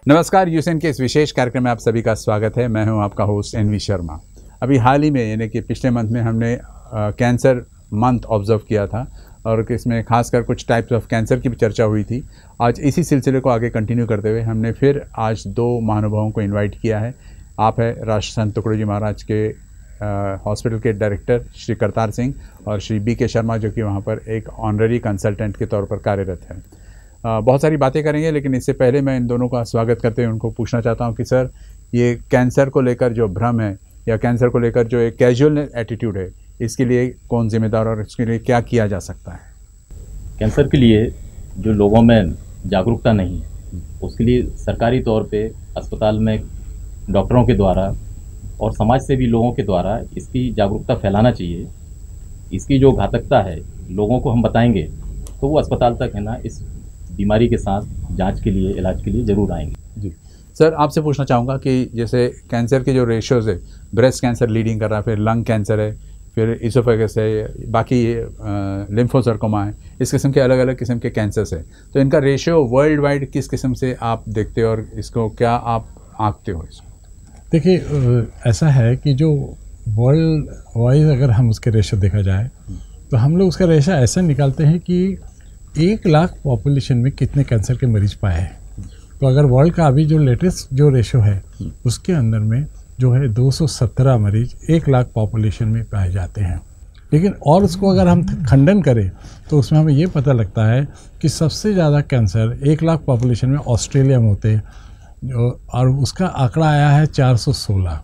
नमस्कार, यूएसएन के इस विशेष कार्यक्रम में आप सभी का स्वागत है। मैं हूं आपका होस्ट एनवी शर्मा। अभी हाल ही में यानी कि पिछले मंथ में हमने कैंसर मंथ ऑब्जर्व किया था और इसमें खासकर कुछ टाइप्स ऑफ कैंसर की भी चर्चा हुई थी। आज इसी सिलसिले को आगे कंटिन्यू करते हुए हमने फिर आज दो महानुभावों को इनवाइट किया है। आप है राष्ट्र संत तुकडोजी महाराज के हॉस्पिटल के डायरेक्टर श्री करतार सिंह और श्री बी के शर्मा, जो कि वहाँ पर एक ऑनररी कंसल्टेंट के तौर पर कार्यरत है। बहुत सारी बातें करेंगे, लेकिन इससे पहले मैं इन दोनों का स्वागत करते हुए उनको पूछना चाहता हूं कि सर, ये कैंसर को लेकर जो भ्रम है या कैंसर को लेकर जो एक कैजुअल एटीट्यूड है, इसके लिए कौन जिम्मेदार और इसके लिए क्या किया जा सकता है? कैंसर के लिए जो लोगों में जागरूकता नहीं है, उसके लिए सरकारी तौर पे अस्पताल में डॉक्टरों के द्वारा और समाज से भी लोगों के द्वारा इसकी जागरूकता फैलाना चाहिए। इसकी जो घातकता है लोगों को हम बताएंगे तो वो अस्पताल तक है ना इस बीमारी के साथ जांच के लिए, इलाज के लिए ज़रूर आएंगे। जी सर, आपसे पूछना चाहूँगा कि जैसे कैंसर के जो रेशियोज़ है, ब्रेस्ट कैंसर लीडिंग कर रहा है, फिर लंग कैंसर है, फिर इसोफेगस है, बाकी लिम्फोसर्कोमा है, इस किस्म के अलग अलग किस्म के कैंसर्स है, तो इनका रेशियो वर्ल्ड वाइड किस किस्म से आप देखते हो और इसको क्या आप आंकते हो? इसको देखिए, ऐसा है कि जो वर्ल्ड वाइज अगर हम उसके रेशियो देखा जाए तो हम लोग उसका रेशियो ऐसा निकालते हैं कि 1 लाख पॉपुलेशन में कितने कैंसर के मरीज पाए हैं। तो अगर वर्ल्ड का अभी जो लेटेस्ट जो रेशो है उसके अंदर में जो है 217 मरीज 1 लाख पॉपुलेशन में पाए जाते हैं। लेकिन और उसको अगर हम खंडन करें तो उसमें हमें ये पता लगता है कि सबसे ज़्यादा कैंसर 1 लाख पॉपुलेशन में ऑस्ट्रेलिया में होते हैं और उसका आंकड़ा आया है 416।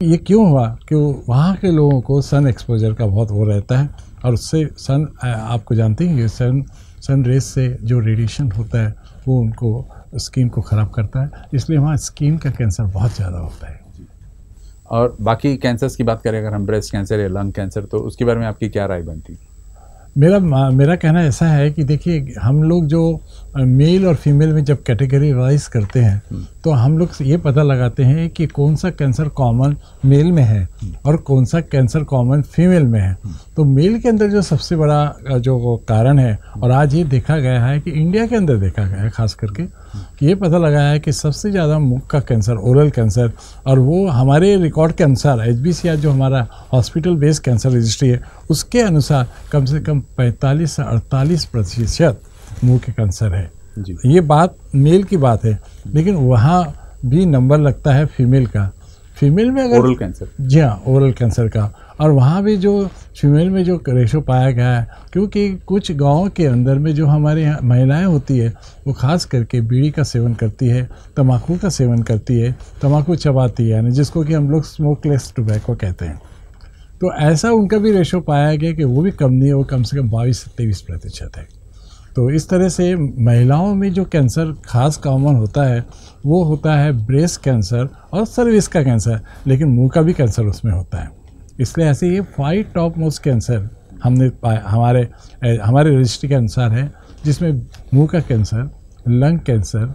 ये क्यों हुआ कि वहाँ के लोगों को सन एक्सपोजर का बहुत वो रहता है और उससे सन, आपको जानते हैं कि सन रेज से जो रेडिएशन होता है वो उनको स्किन को ख़राब करता है, इसलिए वहाँ स्किन का कैंसर बहुत ज़्यादा होता है। और बाकी कैंसर्स की बात करें, अगर हम ब्रेस्ट कैंसर या लंग कैंसर, तो उसके बारे में आपकी क्या राय बनती है? मेरा कहना ऐसा है कि देखिए, हम लोग जो मेल और फीमेल में जब कैटेगरी वाइज करते हैं तो हम लोग ये पता लगाते हैं कि कौन सा कैंसर कॉमन मेल में है और कौन सा कैंसर कॉमन फीमेल में है। तो मेल के अंदर जो सबसे बड़ा जो कारण है, और आज ये देखा गया है कि इंडिया के अंदर देखा गया है खास करके, कि ये पता लगा है कि सबसे ज़्यादा मुख का कैंसर, ओरल कैंसर, और वो हमारे रिकॉर्ड के अनुसार HBCR जो हमारा हॉस्पिटल बेस्ड कैंसर रजिस्ट्री है उसके अनुसार कम से कम 45 से 48% मुंह के कैंसर है जी। ये बात मेल की बात है, लेकिन वहाँ भी नंबर लगता है फीमेल का। फीमेल में अगर ओरल कैंसर, जी हाँ, ओरल कैंसर का, और वहाँ भी जो फीमेल में जो रेशो पाया गया है, क्योंकि कुछ गाँव के अंदर में जो हमारे यहाँ महिलाएं होती है वो खास करके बीड़ी का सेवन करती है, तम्बाकू का सेवन करती है, तम्बाकू चबाती है, यानी जिसको कि हम लोग स्मोकलेस टोबैको कहते हैं। तो ऐसा उनका भी रेशो पाया गया कि वो भी कम नहीं है, वो कम से कम 22 से 23% है। तो इस तरह से महिलाओं में जो कैंसर खास कॉमन होता है वो होता है ब्रेस्ट कैंसर और सर्विक्स का कैंसर, लेकिन मुंह का भी कैंसर उसमें होता है। इसलिए ऐसे ये 5 टॉप मोस्ट कैंसर हमने पाया हमारे रजिस्ट्री के अनुसार है, जिसमें मुंह का कैंसर, लंग कैंसर,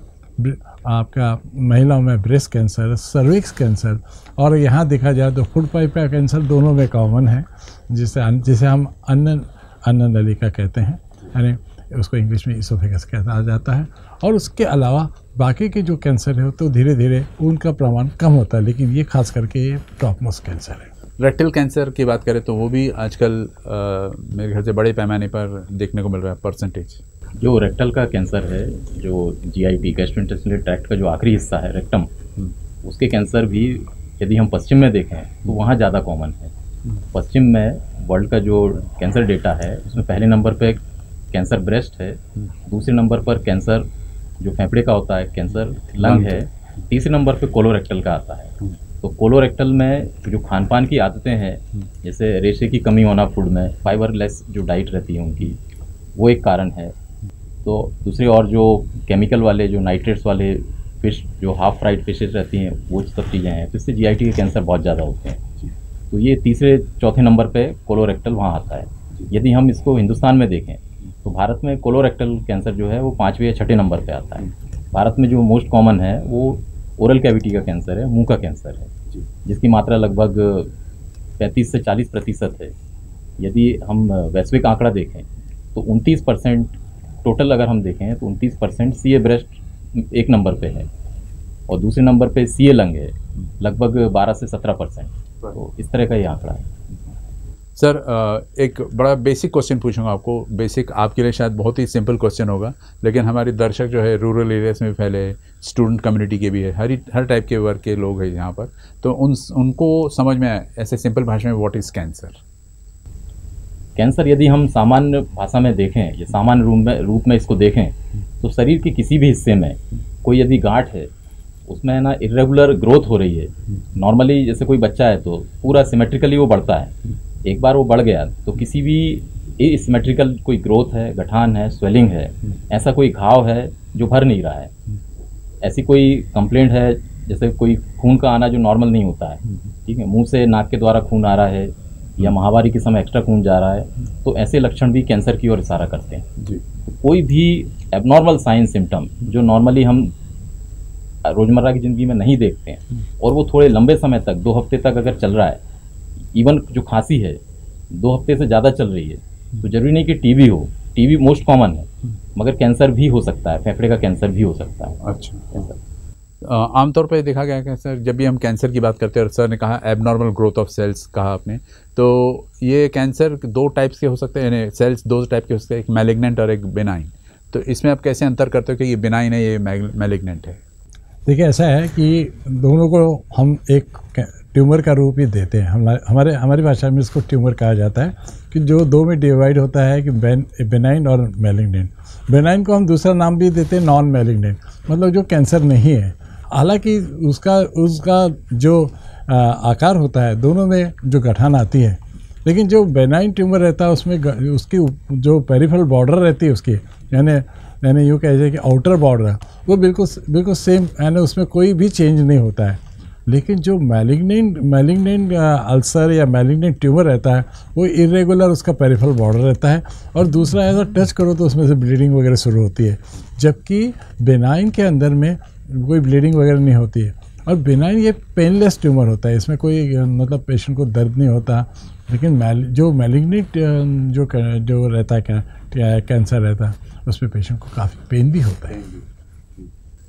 आपका महिलाओं में ब्रेस्ट कैंसर, सर्विक्स कैंसर, और यहाँ देखा जाए तो फूड पाइप का कैंसर दोनों में कॉमन है, जिसे हम अन्न नलिका कहते हैं, यानी उसको इंग्लिश में इसोफेगस कहा जाता है। और उसके अलावा बाकी के जो कैंसर है तो धीरे धीरे उनका प्रमाण कम होता है, लेकिन ये खास करके ये टॉप मोस्ट कैंसर है। रेक्टल कैंसर की बात करें तो वो भी आजकल मेरे ख्याल से बड़े पैमाने पर देखने को मिल रहा है परसेंटेज। जो रेक्टल का कैंसर है, जो GIT गैस्ट्रोइंटेस्टाइनल ट्रैक्ट का जो आखिरी हिस्सा है रेक्टम, उसके कैंसर भी यदि हम पश्चिम में देखें तो वहाँ ज़्यादा कॉमन है। पश्चिम में वर्ल्ड का जो कैंसर डेटा है उसमें पहले नंबर पे कैंसर ब्रेस्ट है, दूसरे नंबर पर कैंसर जो फेफड़े का होता है कैंसर लंग है, तीसरे नंबर पे कोलोरेक्टल का आता है। तो कोलोरेक्टल में जो खान पान की आदतें हैं, जैसे रेशे की कमी होना फूड में, फाइबरलेस जो डाइट रहती है उनकी, वो एक कारण है। तो दूसरे और जो केमिकल वाले जो नाइट्रेट्स वाले फिश, जो हाफ फ्राइड फिशेज रहती हैं, वो सब चीज़ें हैं, तो इससे GIT के कैंसर बहुत ज़्यादा होते हैं। तो ये तीसरे चौथे नंबर पे कोलोरेक्टल वहाँ आता है। यदि हम इसको हिंदुस्तान में देखें तो भारत में कोलोरेक्टल कैंसर जो है वो 5वें या 6ठे नंबर पे आता है। भारत में जो मोस्ट कॉमन है वो ओरल कैविटी का कैंसर है, मुंह का कैंसर है, जिसकी मात्रा लगभग 35 से 40% है। यदि हम वैश्विक आंकड़ा देखें तो 29% टोटल अगर हम देखें तो 29% सीए ब्रेस्ट एक नंबर पे है और दूसरे नंबर पे सीए लंग है, लगभग 12 से 17%। तो इस तरह का ये आंकड़ा है। सर एक बड़ा बेसिक क्वेश्चन पूछूंगा आपको। बेसिक आपके लिए शायद बहुत ही सिंपल क्वेश्चन होगा, लेकिन हमारे दर्शक जो है रूरल एरियाज में फैले, स्टूडेंट कम्युनिटी के भी है, हर टाइप के वर्ग के लोग हैं यहाँ पर, तो उनको समझ में आए ऐसे सिंपल भाषा में व्हाट इज़ कैंसर। कैंसर यदि हम सामान्य भाषा में देखें या सामान्य रूप में इसको देखें तो शरीर के किसी भी हिस्से में कोई यदि गांठ है, उसमें ना इरेगुलर ग्रोथ हो रही है। नॉर्मली जैसे कोई बच्चा है तो पूरा सिमेट्रिकली वो बढ़ता है, एक बार वो बढ़ गया तो किसी भी सिमेट्रिकल कोई ग्रोथ है, गठान है, स्वेलिंग है, ऐसा कोई घाव है जो भर नहीं रहा है, ऐसी कोई कंप्लेंट है जैसे कोई खून का आना जो नॉर्मल नहीं होता है, ठीक है, मुंह से नाक के द्वारा खून आ रहा है या महावारी के समय एक्स्ट्रा खून जा रहा है, तो ऐसे लक्षण भी कैंसर की ओर इशारा करते हैं जी। तो कोई भी एबनॉर्मल साइन सिम्टम जो नॉर्मली हम रोज़मर्रा की ज़िंदगी में नहीं देखते हैं और वो थोड़े लंबे समय तक 2 हफ्ते तक अगर चल रहा है, इवन जो खांसी है 2 हफ्ते से ज़्यादा चल रही है, तो जरूरी नहीं कि टीबी हो, टीबी मोस्ट कॉमन है, मगर कैंसर भी हो सकता है, फेफड़े का कैंसर भी हो सकता है। अच्छा, कैंसर आमतौर पर देखा गया है सर, जब भी हम कैंसर की बात करते हैं, और सर ने कहा एबनॉर्मल ग्रोथ ऑफ सेल्स कहा आपने, तो ये कैंसर 2 टाइप्स के हो सकते हैं, यानी सेल्स 2 टाइप के हो सकते हैं, एक मैलिग्नेंट और एक बेनाइन। तो इसमें आप कैसे अंतर करते हो कि ये बेनाइन है, ये मैलिग्नेंट है? देखिए ऐसा है कि दोनों को हम एक ट्यूमर का रूप ही देते हैं। हमारी भाषा में इसको ट्यूमर कहा जाता है कि जो 2 में डिवाइड होता है कि बेनाइन और मैलिग्नेंट। बेनाइन को हम दूसरा नाम भी देते हैं नॉन मैलिग्नेंट, मतलब जो कैंसर नहीं है। हालांकि उसका जो आकार होता है, दोनों में जो गठान आती है, लेकिन जो बेनाइन ट्यूमर रहता है उसमें उसकी जो पेरिफेरल बॉर्डर रहती है उसकी, यानी यूँ कह जाए कि आउटर बॉर्डर, वो बिल्कुल सेम, यानी उसमें कोई भी चेंज नहीं होता है। लेकिन जो मैलिग्नेंट अल्सर या मैलिग्नेंट ट्यूमर रहता है वो इरेगुलर उसका पेरिफेरल बॉर्डर रहता है, और दूसरा ऐसा टच करो तो उसमें से ब्लीडिंग वगैरह शुरू होती है, जबकि बेनाइन के अंदर में कोई ब्लीडिंग वगैरह नहीं होती है। और बेनाइन ये पेनलेस ट्यूमर होता है, इसमें कोई मतलब पेशेंट को दर्द नहीं होता। लेकिन जो मैलिग्नेंट जो रहता है कैंसर रहता है, उसमें पेशेंट को काफ़ी पेन भी होता है।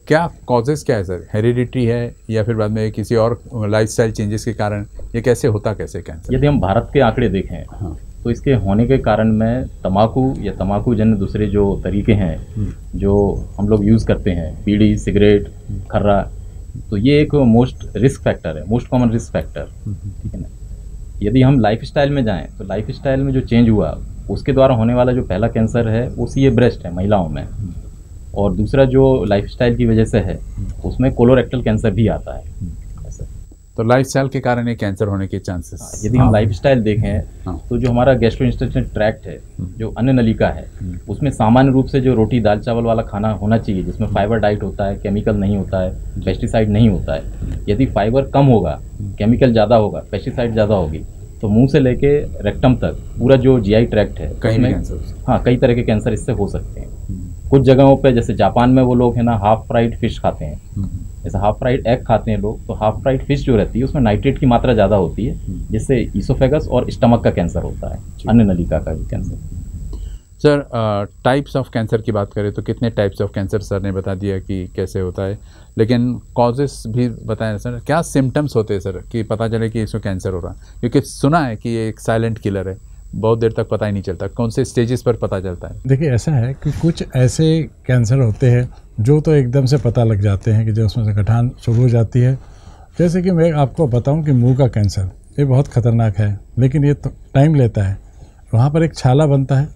क्या कॉजेज़ क्या है सर? हेरिडिटी है या फिर बाद में किसी और लाइफस्टाइल चेंजेस के कारण ये कैसे होता, कैसे कैंसर? यदि हम भारत के आंकड़े देखें तो इसके होने के कारण में तंबाकू या तंबाकू जन्य दूसरे जो तरीके हैं जो हम लोग यूज़ करते हैं, बीड़ी, सिगरेट, खर्रा, तो ये एक मोस्ट रिस्क फैक्टर है, मोस्ट कॉमन रिस्क फैक्टर, ठीक है ना। यदि हम लाइफस्टाइल में जाएं तो लाइफस्टाइल में जो चेंज हुआ उसके द्वारा होने वाला जो पहला कैंसर है वो सीए ब्रेस्ट है महिलाओं में, और दूसरा जो लाइफस्टाइल की वजह से है उसमें कोलोरेक्टल कैंसर भी आता है। तो लाइफस्टाइल के कारण ये कैंसर होने के चांसेस, यदि हम लाइफस्टाइल देखें तो जो हमारा गैस्ट्रोइंटेस्टाइनल ट्रैक्ट है, जो अन्न नलिका है, उसमें सामान्य रूप से जो रोटी दाल चावल वाला खाना होना चाहिए जिसमें फाइबर डाइट होता है, केमिकल नहीं होता है, पेस्टिसाइड नहीं होता है। यदि फाइबर कम होगा, केमिकल ज़्यादा होगा, पेस्टिसाइड ज़्यादा होगी, तो मुंह से लेके रेक्टम तक पूरा जो जीआई ट्रैक्ट है कई तरह के कैंसर इससे हो सकते हैं। कुछ जगहों पे जैसे जापान में वो लोग है ना हाफ फ्राइड फिश खाते हैं, जैसे हाफ फ्राइड एग खाते हैं लोग, तो हाफ फ्राइड फिश जो रहती है उसमें नाइट्रेट की मात्रा ज़्यादा होती है, जिससे ईसोफेगस और स्टमक का कैंसर होता है, अन्न नलिका का cancer. Sir types of cancer की बात करें तो कितने टाइप्स ऑफ कैंसर सर ने बता दिया कि कैसे होता है, लेकिन कॉजेस भी बताएं सर, क्या सिम्टम्स होते हैं सर कि पता चले कि इसको कैंसर हो रहा है? क्योंकि सुना है कि ये एक साइलेंट किलर है, बहुत देर तक पता ही नहीं चलता, कौन से स्टेजेस पर पता चलता है? देखिए ऐसा है कि कुछ ऐसे कैंसर होते हैं जो तो एकदम से पता लग जाते हैं कि जो उसमें से गठान शुरू हो जाती है। जैसे कि मैं आपको बताऊं कि मुंह का कैंसर ये बहुत ख़तरनाक है, लेकिन ये तो टाइम लेता है। वहाँ पर एक छाला बनता है,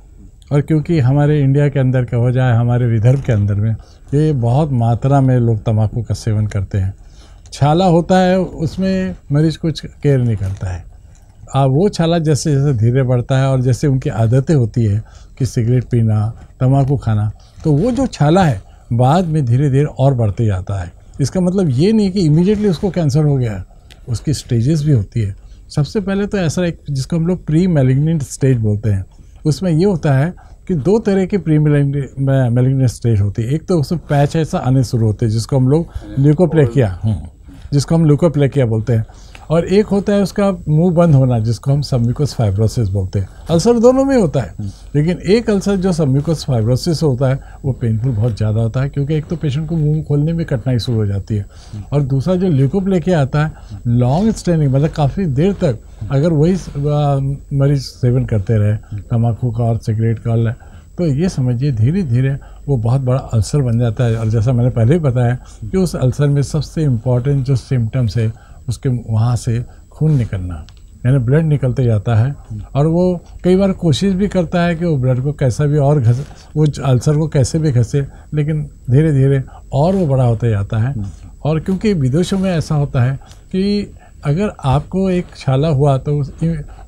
और क्योंकि हमारे इंडिया के अंदर का हो जाए, हमारे विदर्भ के अंदर में ये बहुत मात्रा में लोग तम्बाकू का सेवन करते हैं। छाला होता है, उसमें मरीज़ कुछ केयर नहीं करता है। वो छाला जैसे जैसे धीरे बढ़ता है और जैसे उनकी आदतें होती है कि सिगरेट पीना, तम्बाकू खाना, तो वो जो छाला है बाद में धीरे धीरे और बढ़ते जाता है। इसका मतलब ये नहीं कि इमीडिएटली उसको कैंसर हो गया, उसकी स्टेजेस भी होती है। सबसे पहले तो ऐसा एक जिसको हम लोग प्री मैलिग्नेंट स्टेज बोलते हैं, उसमें ये होता है कि 2 तरह की प्री मैलिग्नेंट स्टेज होती है। एक तो उसमें पैच ऐसा आने शुरू होते हैं जिसको हम लोग ल्यूकोप्लेकिया बोलते हैं, और एक होता है उसका मुंह बंद होना, जिसको हम सबम्यूकस फाइब्रोसिस बोलते हैं। अल्सर दोनों में होता है, लेकिन एक अल्सर जो सबम्यूकस फाइब्रोसिस होता है वो पेनफुल बहुत ज़्यादा होता है, क्योंकि एक तो पेशेंट को मुंह खोलने में कठिनाई शुरू हो जाती है, और दूसरा जो ल्यूकोप लेके आता है लॉन्ग स्टैंडिंग, मतलब काफ़ी देर तक अगर वही मरीज सेवन करते रहे तम्बाकू का और सिगरेट का, तो ये समझिए धीरे धीरे वो बहुत बड़ा अल्सर बन जाता है। और जैसा मैंने पहले ही बताया कि उस अल्सर में सबसे इम्पॉर्टेंट जो सिम्टम्स है उसके वहाँ से खून निकलना, यानी ब्लड निकलते जाता है, और वो कई बार कोशिश भी करता है कि वो ब्लड को कैसा भी और वो अल्सर को कैसे भी घसे, लेकिन धीरे धीरे और वो बड़ा होता जाता है। और क्योंकि विदेशों में ऐसा होता है कि अगर आपको एक छाला हुआ तो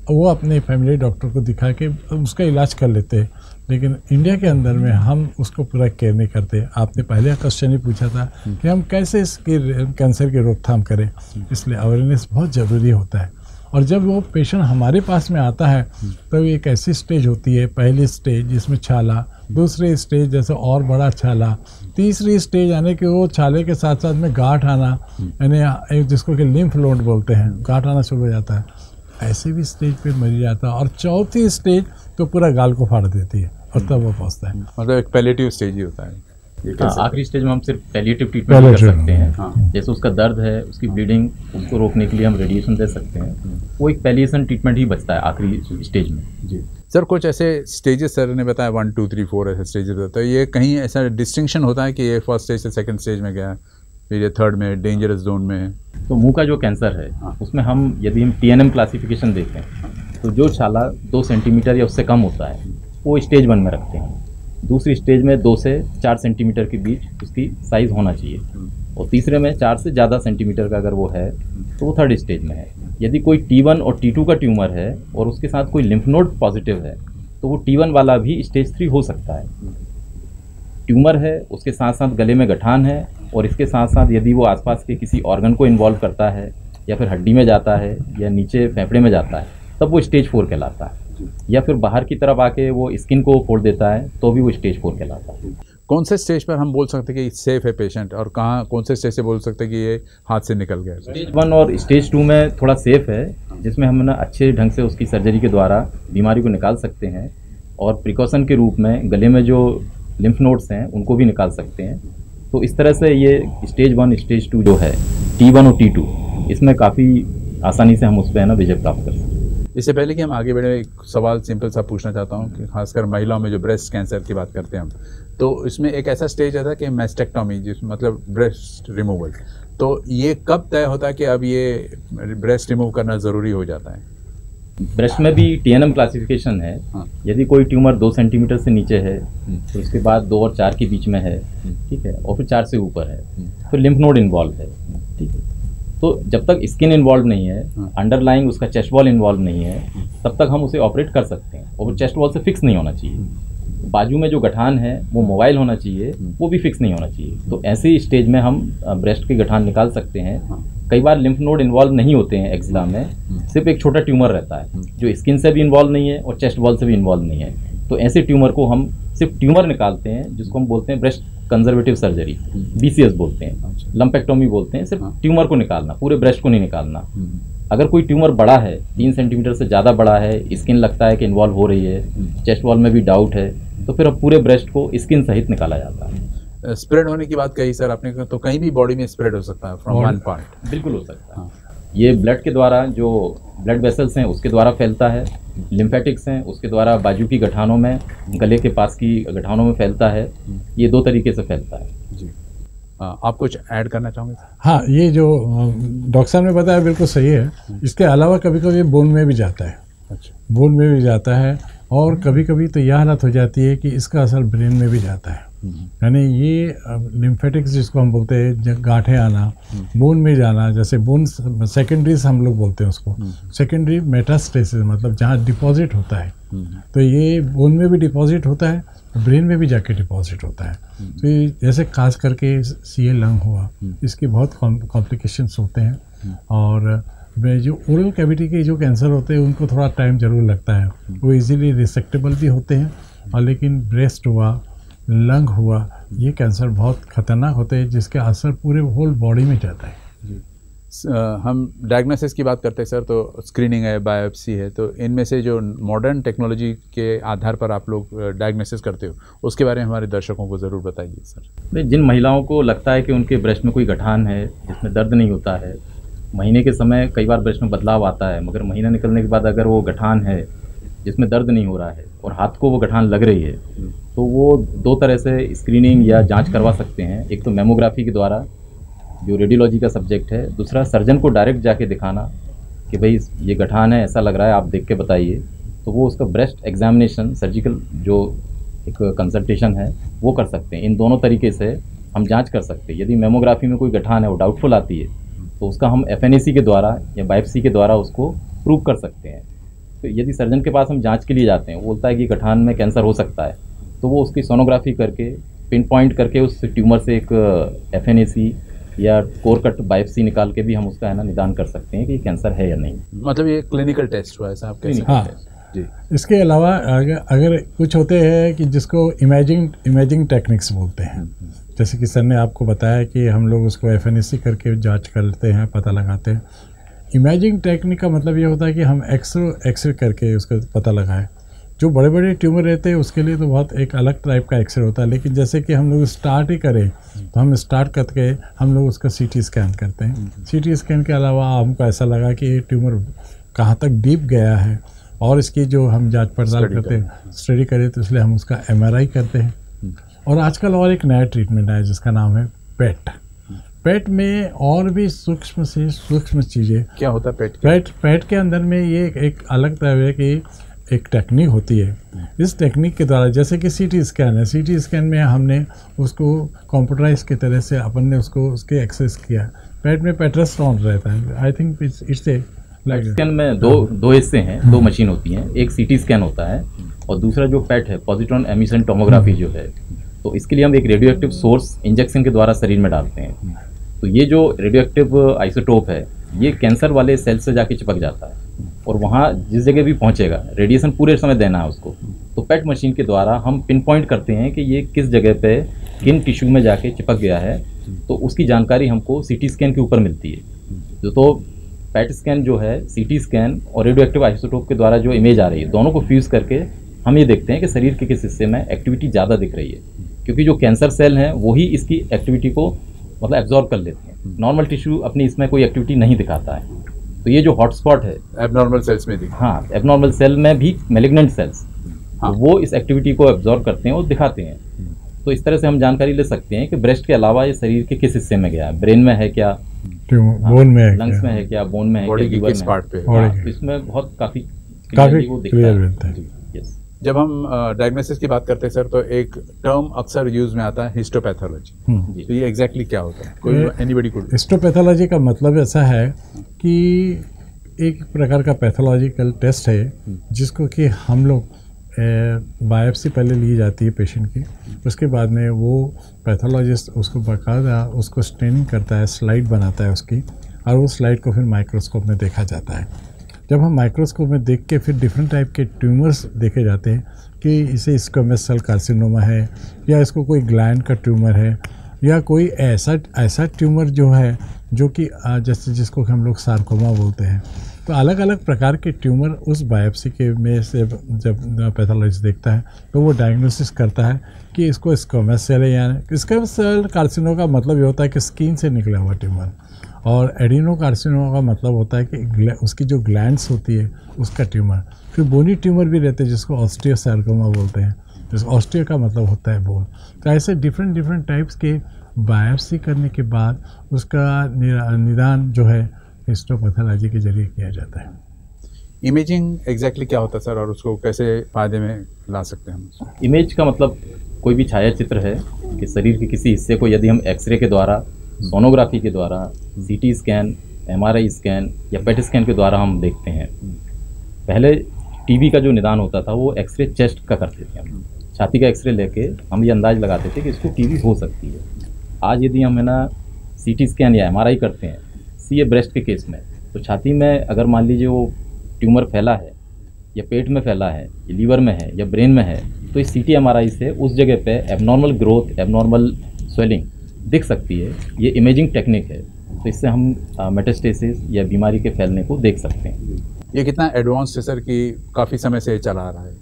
वो अपने फैमिली डॉक्टर को दिखा के उसका इलाज कर लेते हैं, लेकिन इंडिया के अंदर में हम उसको पूरा केयर नहीं करते। आपने पहले क्वेश्चन ही पूछा था कि हम कैसे इसकी कैंसर की रोकथाम करें, इसलिए अवेयरनेस बहुत ज़रूरी होता है। और जब वो पेशेंट हमारे पास में आता है तो एक ऐसी स्टेज होती है, पहली स्टेज जिसमें छाला, दूसरी स्टेज जैसे और बड़ा छाला, तीसरी स्टेज यानी कि वो छाले के साथ साथ में गांठ आना, यानी जिसको कि लिम्फ नोड बोलते हैं, गांठ आना शुरू हो जाता है, ऐसे भी स्टेज पे मरी जाता है। और चौथी स्टेज तो पूरा गाल को फाड़ देती है और तब वो पहुँचता है। मतलब एक पैलेटिव स्टेज ही होता है। आखिरी स्टेज में हम सिर्फ पैलिएटिव ट्रीटमेंट कर सकते हैं। जैसे उसका दर्द है, उसकी ब्लीडिंग, उसको रोकने के लिए हम रेडिएशन दे सकते हैं, वो एक पैलिएशन ट्रीटमेंट ही बचता है आखिरी स्टेज में। जी सर, कुछ ऐसे स्टेजेस सर ने बताया 1 2 3 4 ऐसे स्टेजेस होता है, ये कहीं ऐसा डिस्टिंक्शन होता है कि ये फर्स्ट स्टेज से सेकंड स्टेज में गया, फिर ये थर्ड में डेंजरस जोन में है? तो मुंह का जो कैंसर है उसमें हम यदि हम TNM क्लासिफिकेशन देखें तो जो छाला 2 सेंटीमीटर या उससे कम होता है वो स्टेज 1 में रखते हैं। दूसरी स्टेज में 2 से 4 सेंटीमीटर के बीच उसकी साइज़ होना चाहिए, और तीसरे में 4 से ज़्यादा सेंटीमीटर का अगर वो है तो वो थर्ड स्टेज में है। यदि कोई T1 और T2 का ट्यूमर है और उसके साथ कोई लिम्फ नोड पॉजिटिव है तो वो T1 वाला भी स्टेज 3 हो सकता है। ट्यूमर है, उसके साथ साथ गले में गठान है, और इसके साथ साथ यदि वो आसपास के किसी ऑर्गन को इन्वॉल्व करता है या फिर हड्डी में जाता है या नीचे फेफड़े में जाता है तब वो स्टेज 4 कहलाता है। या फिर बाहर की तरफ आके वो स्किन को फोड़ देता है तो भी वो स्टेज 4 कहलाता है। कौन से स्टेज पर हम बोल सकते हैं कि सेफ है पेशेंट, और कहाँ कौन से स्टेज से बोल सकते हैं कि ये हाथ से निकल गया? स्टेज 1 और स्टेज 2 में थोड़ा सेफ है, जिसमें हम ना अच्छे ढंग से उसकी सर्जरी के द्वारा बीमारी को निकाल सकते हैं, और प्रिकॉशन के रूप में गले में जो लिम्फ नोड्स हैं उनको भी निकाल सकते हैं। तो इस तरह से ये स्टेज 1 स्टेज 2 जो है T1 और T2, इसमें काफ़ी आसानी से हम उस पर ना विजय प्राप्त कर सकते हैं। इससे पहले कि हम आगे बढ़े, एक सवाल सिंपल सा पूछना चाहता हूँ कि खासकर महिलाओं में जो ब्रेस्ट कैंसर की बात करते हैं हम, तो इसमें एक ऐसा स्टेज आता है कि मैस्टेक्टोमी, जिस मतलब ब्रेस्ट रिमूवल, तो ये कब तय होता है कि अब ये ब्रेस्ट रिमूव करना ज़रूरी हो जाता है? ब्रेस्ट में भी TNM क्लासिफिकेशन है। यदि कोई ट्यूमर 2 सेंटीमीटर से नीचे है, फिर उसके बाद 2 और 4 के बीच में है, ठीक है, और फिर 4 से ऊपर है, फिर लिम्फ नोड इन्वॉल्व है, ठीक है, तो जब तक स्किन इन्वॉल्व नहीं है, अंडरलाइंग उसका चेस्ट वॉल इन्वॉल्व नहीं है, तब तक हम उसे ऑपरेट कर सकते हैं, और चेस्ट वॉल से फिक्स नहीं होना चाहिए। बाजू में जो गठान है वो मोबाइल होना चाहिए, वो भी फिक्स नहीं होना चाहिए। तो ऐसे स्टेज में हम ब्रेस्ट के गठान निकाल सकते हैं। कई बार लिम्फ नोड इन्वॉल्व नहीं होते हैं एक्जिला में, सिर्फ एक छोटा ट्यूमर रहता है जो स्किन से भी इन्वॉल्व नहीं है और चेस्ट वॉल से भी इन्वॉल्व नहीं है। तो ऐसे ट्यूमर को हम सिर्फ ट्यूमर निकालते हैं, जिसको हम बोलते हैं ब्रेस्ट कंजर्वेटिव सर्जरी, BCS बोलते हैं, लंपेक्टोमी बोलते हैं। सिर्फ ट्यूमर को निकालना, पूरे ब्रेस्ट को नहीं निकालना। अगर कोई ट्यूमर बड़ा है, 3 सेंटीमीटर से ज़्यादा बड़ा है, स्किन लगता है कि इन्वॉल्व हो रही है, चेस्ट वॉल में भी डाउट है, तो फिर अब पूरे ब्रेस्ट को स्किन सहित निकाला जाता है। स्प्रेड होने की बात कही सर आपने, तो कहीं भी बॉडी में स्प्रेड हो सकता है फ्रॉम वन पार्ट? बिल्कुल हो सकता है। ये ब्लड के द्वारा, जो ब्लड वेसल्स हैं उसके द्वारा फैलता है, लिम्फेटिक्स हैं उसके द्वारा बाजू की गठानों में, गले के पास की गठानों में फैलता है। ये 2 तरीके से फैलता है। जी, आप कुछ ऐड करना चाहोगे? हाँ, ये जो डॉक्टर साहब ने बताया बिल्कुल सही है। इसके अलावा कभी कभी बोन में भी जाता है। अच्छा, बोन में भी जाता है, और कभी कभी तो यह हालत हो जाती है कि इसका असर ब्रेन में भी जाता है। यानी ये लिम्फेटिक्स जिसको हम बोलते हैं, गांठें आना, बोन में जाना, जैसे बोन सेकेंडरीज हम लोग बोलते हैं उसको, सेकेंडरी मेटास्टेसिस, मतलब जहाँ डिपॉजिट होता है। तो ये बोन में भी डिपॉजिट होता है, ब्रेन में भी जाके डिपॉजिट होता है। तो ये जैसे खास करके CA लंग हुआ, इसके बहुत कॉम्प्लिकेशंस होते हैं। और जो ओरल कैविटी के जो कैंसर होते हैं उनको थोड़ा टाइम ज़रूर लगता है, वो इजीली रिसेक्टेबल भी होते हैं। और लेकिन ब्रेस्ट हुआ, लंग हुआ, ये कैंसर बहुत खतरनाक होते हैं, जिसके असर पूरे होल बॉडी में जाता है। हम डायग्नोसिस की बात करते हैं सर, तो स्क्रीनिंग है, बायोप्सी है, तो इनमें से जो मॉडर्न टेक्नोलॉजी के आधार पर आप लोग डायग्नोसिस करते हो उसके बारे में हमारे दर्शकों को ज़रूर बताइए सर। जिन महिलाओं को लगता है कि उनके ब्रेस्ट में कोई गठान है जिसमें दर्द नहीं होता है, महीने के समय कई बार ब्रेस्ट में बदलाव आता है, मगर महीना निकलने के बाद अगर वो गठान है जिसमें दर्द नहीं हो रहा है और हाथ को वो गठान लग रही है, तो वो दो तरह से स्क्रीनिंग या जांच करवा सकते हैं। एक तो मेमोग्राफी के द्वारा जो रेडियोलॉजी का सब्जेक्ट है, दूसरा सर्जन को डायरेक्ट जाके दिखाना कि भाई ये गठान है, ऐसा लग रहा है, आप देख के बताइए। तो वो उसका ब्रेस्ट एग्जामिनेशन, सर्जिकल जो एक कंसल्टेशन है वो कर सकते हैं। इन दोनों तरीके से हम जांच कर सकते हैं। यदि मेमोग्राफी में कोई गठान है वो डाउटफुल आती है तो उसका हम FNAC के द्वारा या बायोप्सी के द्वारा उसको प्रूव कर सकते हैं। तो यदि सर्जन के पास हम जांच के लिए जाते हैं, वो बोलता है कि गठान में कैंसर हो सकता है, तो वो उसकी सोनोग्राफी करके पिन पॉइंट करके उस ट्यूमर से एक FNAC या कोर कट बायोप्सी निकाल के भी हम उसका है ना निदान कर सकते हैं कि कैंसर है या नहीं। मतलब ये क्लिनिकल टेस्ट हुआ, ऐसा आप कह सकते हैं। जी। इसके अलावा अगर कुछ होते हैं कि जिसको इमेजिंग टेक्निक्स बोलते हैं, जैसे कि सर ने आपको बताया कि हम लोग उसको FNAC करके जांच करते हैं, पता लगाते हैं। इमेजिंग टेक्निक का मतलब ये होता है कि हम एक्सरे करके उसका पता लगाएं। जो बड़े बड़े ट्यूमर रहते हैं उसके लिए तो बहुत एक अलग टाइप का एक्सरे होता है, लेकिन जैसे कि हम लोग स्टार्ट ही करें तो हम स्टार्ट करके हम लोग उसका CT स्कैन करते हैं। CT स्कैन के अलावा हमको ऐसा लगा कि ये ट्यूमर कहाँ तक डीप गया है और इसकी जो हम जांच पड़ताल करते हैं, स्टडी करें, तो इसलिए हम उसका MRI करते हैं। और आजकल और एक नया ट्रीटमेंट है जिसका नाम है पेट में और भी सूक्ष्म से सूक्ष्म चीज़ें। क्या होता है पेट के अंदर में ये एक अलग तरह की एक टेक्निक होती है। इस टेक्निक के द्वारा, जैसे कि CT स्कैन है, CT स्कैन में हमने उसको कंप्यूटराइज की तरह से अपन ने उसको उसके एक्सेस किया। पेट में पेट्रास्टॉन रहता है, I think it's a scan में दो हिस्से हैं, दो मशीन होती हैं। एक CT स्कैन होता है और दूसरा जो PET है, पॉजिट्रॉन एमिशन टोमोग्राफी जो है, तो इसके लिए हम एक रेडियो एक्टिव सोर्स इंजेक्शन के द्वारा शरीर में डालते हैं। तो ये जो रेडियो एक्टिव आइसोटोप है ये कैंसर वाले सेल से जाके चिपक जाता है और वहाँ जिस जगह भी पहुँचेगा रेडिएशन पूरे समय देना है उसको। तो PET मशीन के द्वारा हम पिन पॉइंट करते हैं कि ये किस जगह पे किन टिश्यू में जाके चिपक गया है, तो उसकी जानकारी हमको CT स्कैन के ऊपर मिलती है। तो PET स्कैन जो है, CT स्कैन और रेडियो एक्टिव आइसोटोप के द्वारा जो इमेज आ रही है, दोनों को फ्यूज़ करके हम ये देखते हैं कि शरीर के किस हिस्से में एक्टिविटी ज़्यादा दिख रही है, क्योंकि जो कैंसर सेल हैं वही इसकी एक्टिविटी को मतलब एब्जॉर्ब कर लेते हैं। नॉर्मल टिश्यू अपनी इसमें कोई एक्टिविटी नहीं दिखाता है। तो ये जो हॉटस्पॉट है एबनॉर्मल सेल्स में हाँ, एबनॉर्मल सेल में भी मैलिग्नेंट सेल्स, हाँ, वो इस एक्टिविटी को एब्जॉर्ब करते हैं और दिखाते हैं। तो इस तरह से हम जानकारी ले सकते हैं कि ब्रेस्ट के अलावा ये शरीर के किस हिस्से में गया है, ब्रेन में है क्या, बोन में है, लंग्स में है क्या, बोन में है क्या, लीवर में, इसमें बहुत काफ़ी क्लियर रहता है। जब हम डायग्नोसिस की बात करते हैं सर, तो एक टर्म अक्सर यूज में आता है हिस्टोपैथोलॉजी। तो ये एग्जैक्टली क्या होता है? कोई एनीबॉडी को हिस्टोपैथोलॉजी का मतलब ऐसा है कि एक प्रकार का पैथोलॉजिकल टेस्ट है जिसको कि हम लोग बायोप्सी पहले ली जाती है पेशेंट की, उसके बाद में वो पैथोलॉजिस्ट उसको बाकायदा उसको स्टेनिंग करता है, स्लाइड बनाता है उसकी, और वो स्लाइड को फिर माइक्रोस्कोप में देखा जाता है। जब हम माइक्रोस्कोप में देख के फिर डिफरेंट टाइप के ट्यूमर्स देखे जाते हैं कि इसे स्क्वेमस सेल कार्सिनोमा है या इसको कोई ग्लैंड का ट्यूमर है या कोई ऐसा ट्यूमर जो है जो कि जैसे जिसको हम लोग सार्कोमा बोलते हैं। तो अलग अलग प्रकार के ट्यूमर उस बायोप्सी के में से जब पैथोलॉजिस्ट देखता है तो वो डायग्नोसिस करता है कि इसको स्क्वेमस सेल है या स्क्वेमस सेल कार्सिनोमा का मतलब ये होता है कि स्किन से निकला हुआ ट्यूमर, और एडिनोकार्सिनोमा का मतलब होता है कि उसकी जो ग्लैंड्स होती है उसका ट्यूमर। फिर बोनी ट्यूमर भी रहते हैं जिसको ऑस्टियोसार्कोमा बोलते हैं, जिसको ऑस्टियो का मतलब होता है बोन। तो ऐसे डिफरेंट टाइप्स के बायोप्सी करने के बाद उसका निदान जो है हिस्टोपैथोलॉजी के जरिए किया जाता है। इमेजिंग एग्जैक्टली क्या होता है सर, और उसको कैसे फायदे में ला सकते हैं हम? इमेज का मतलब कोई भी छाया चित्र है कि शरीर के किसी हिस्से को यदि हम एक्सरे के द्वारा, सोनोग्राफी के द्वारा, CT स्कैन, MRI स्कैन या PET स्कैन के द्वारा हम देखते हैं। पहले TB का जो निदान होता था वो एक्सरे चेस्ट का करते थे हम, छाती का एक्सरे लेके हम ये अंदाज लगाते थे कि इसको TB हो सकती है। आज यदि हम है ना CT स्कैन या MRI करते हैं, ये ब्रेस्ट के केस में, तो छाती में अगर मान लीजिए वो ट्यूमर फैला है या पेट में फैला है या लीवर में है या ब्रेन में है, तो इस CT MRI से उस जगह पे एबनॉर्मल ग्रोथ, एबनॉर्मल स्वेलिंग दिख सकती है। ये इमेजिंग टेक्निक है। तो इससे हम मेटास्टेसिस या बीमारी के फैलने को देख सकते हैं। ये कितना एडवांस है सर कि काफ़ी समय से चला आ रहा है?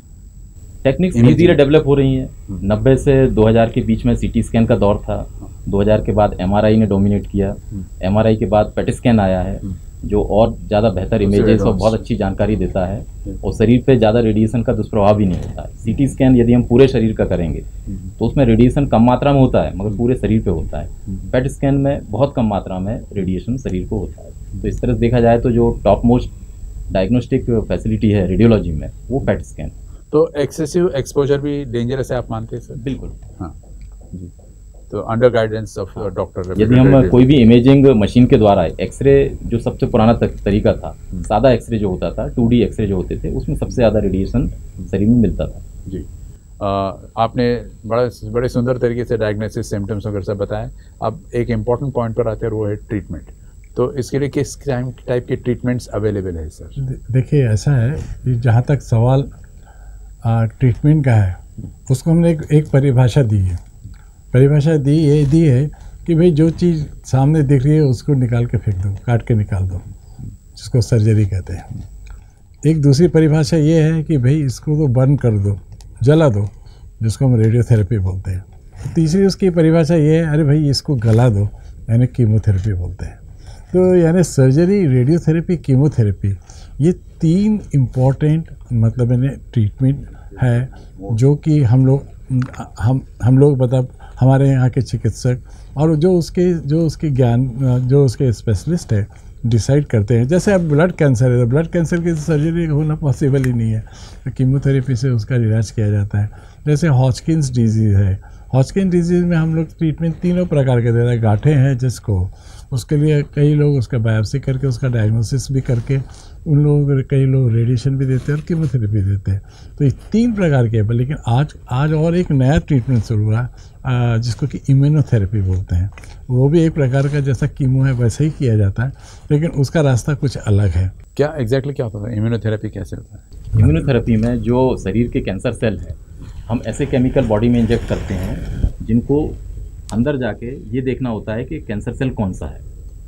टेक्निक्स धीरे धीरे डेवलप हो रही हैं। 90 से 2000 के बीच में सीटी स्कैन का दौर था। 2000 के बाद एमआरआई ने डोमिनेट किया। एमआरआई के बाद पेट स्कैन आया है जो और ज़्यादा बेहतर इमेजेस और बहुत अच्छी जानकारी देता है और शरीर पे ज़्यादा रेडिएशन का दुष्प्रभाव भी नहीं होता है। सीटी स्कैन यदि हम पूरे शरीर का करेंगे तो उसमें रेडिएशन कम मात्रा में होता है मगर पूरे शरीर पे होता है। पेट स्कैन में बहुत कम मात्रा में रेडिएशन शरीर को होता है। तो इस तरह से देखा जाए तो जो टॉप मोस्ट डायग्नोस्टिक फैसिलिटी है रेडियोलॉजी में वो पेट स्कैन। तो एक्सेसिव एक्सपोजर भी डेंजरस है आप मानते हैं सर? बिल्कुल, हाँ जी। तो अंडर गाइडेंस ऑफ डॉक्टर यदि हम कोई भी इमेजिंग मशीन के द्वारा एक्सरे जो सबसे पुराना तरीका था, सादा एक्सरे जो होता था, 2D एक्सरे जो होते थे, उसमें सबसे ज़्यादा रेडिएशन शरीर में मिलता था। जी आपने बड़े सुंदर तरीके से डायग्नोसिस सिम्टम्स वगैरह सब बताया। अब एक इम्पॉर्टेंट पॉइंट पर आते हैं वो है ट्रीटमेंट। तो इसके लिए किस टाइप के ट्रीटमेंट्स अवेलेबल है सर? देखिए ऐसा है कि जहाँ तक सवाल ट्रीटमेंट का है उसको हमने एक परिभाषा दी है। परिभाषा दी है कि भाई जो चीज़ सामने दिख रही है उसको निकाल के फेंक दो, काट के निकाल दो, जिसको सर्जरी कहते हैं। एक दूसरी परिभाषा ये है कि भाई इसको तो बर्न कर दो, जला दो, जिसको हम रेडियोथेरेपी बोलते हैं। तीसरी उसकी परिभाषा ये है अरे भाई इसको गला दो, यानी कीमोथेरेपी बोलते हैं। तो यानी सर्जरी, रेडियोथेरेपी, कीमोथेरेपी, ये 3 इम्पॉर्टेंट मतलब यानी ट्रीटमेंट है जो कि हम लोग मतलब हमारे यहाँ के चिकित्सक और जो उसके ज्ञान जो उसके स्पेशलिस्ट है डिसाइड करते हैं। जैसे अब ब्लड कैंसर है तो ब्लड कैंसर की सर्जरी होना पॉसिबल ही नहीं है, तो कीमोथेरेपी से उसका इलाज किया जाता है। जैसे हॉजकिन्स डिजीज़ है, हॉजकिन्स डिजीज़ में हम लोग ट्रीटमेंट 3 प्रकार के दे रहे हैं। गांठें हैं जिसको, उसके लिए कई लोग उसका बायोप्सी करके उसका डायग्नोसिस भी करके उन लोगों कई लोग रेडिएशन भी देते हैं और कीमोथेरेपी देते हैं। तो ये 3 प्रकार के हैं। लेकिन आज और एक नया ट्रीटमेंट शुरू हुआ जिसको कि इम्यूनोथेरेपी बोलते हैं। वो भी एक प्रकार का जैसा कीमो है वैसे ही किया जाता है, लेकिन उसका रास्ता कुछ अलग है। क्या एग्जैक्टली क्या होता है? इम्यूनोथेरेपी कैसे होता है? इम्यूनोथेरेपी में जो शरीर के कैंसर सेल है हम ऐसे केमिकल बॉडी में इंजेक्ट करते हैं जिनको अंदर जाके ये देखना होता है कि कैंसर सेल कौन सा है।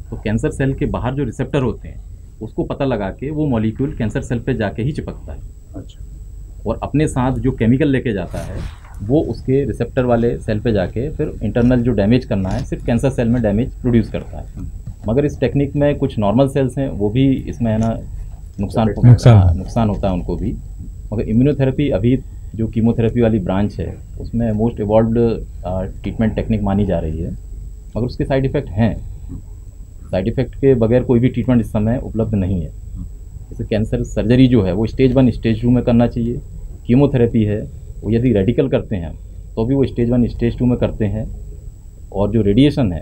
तो कैंसर सेल के बाहर जो रिसेप्टर होते हैं उसको पता लगा के वो मॉलिक्यूल कैंसर सेल पे जाके ही चिपकता है। अच्छा। और अपने साथ जो केमिकल लेके जाता है वो उसके रिसेप्टर वाले सेल पे जाके फिर इंटरनल जो डैमेज करना है सिर्फ कैंसर सेल में डैमेज प्रोड्यूस करता है। मगर इस टेक्निक में कुछ नॉर्मल सेल्स हैं वो भी इसमें है ना नुकसान होता है उनको भी। मगर इम्यूनोथेरेपी अभी जो कीमोथेरेपी वाली ब्रांच है उसमें मोस्ट इवॉल्व्ड ट्रीटमेंट टेक्निक मानी जा रही है, मगर उसके साइड इफ़ेक्ट हैं। साइड इफ़ेक्ट के बगैर कोई भी ट्रीटमेंट इस समय उपलब्ध नहीं है। जैसे कैंसर सर्जरी जो है वो स्टेज 1 स्टेज 2 में करना चाहिए। कीमोथेरेपी है वो यदि रेडिकल करते हैं तो भी वो स्टेज 1 स्टेज 2 में करते हैं। और जो रेडिएशन है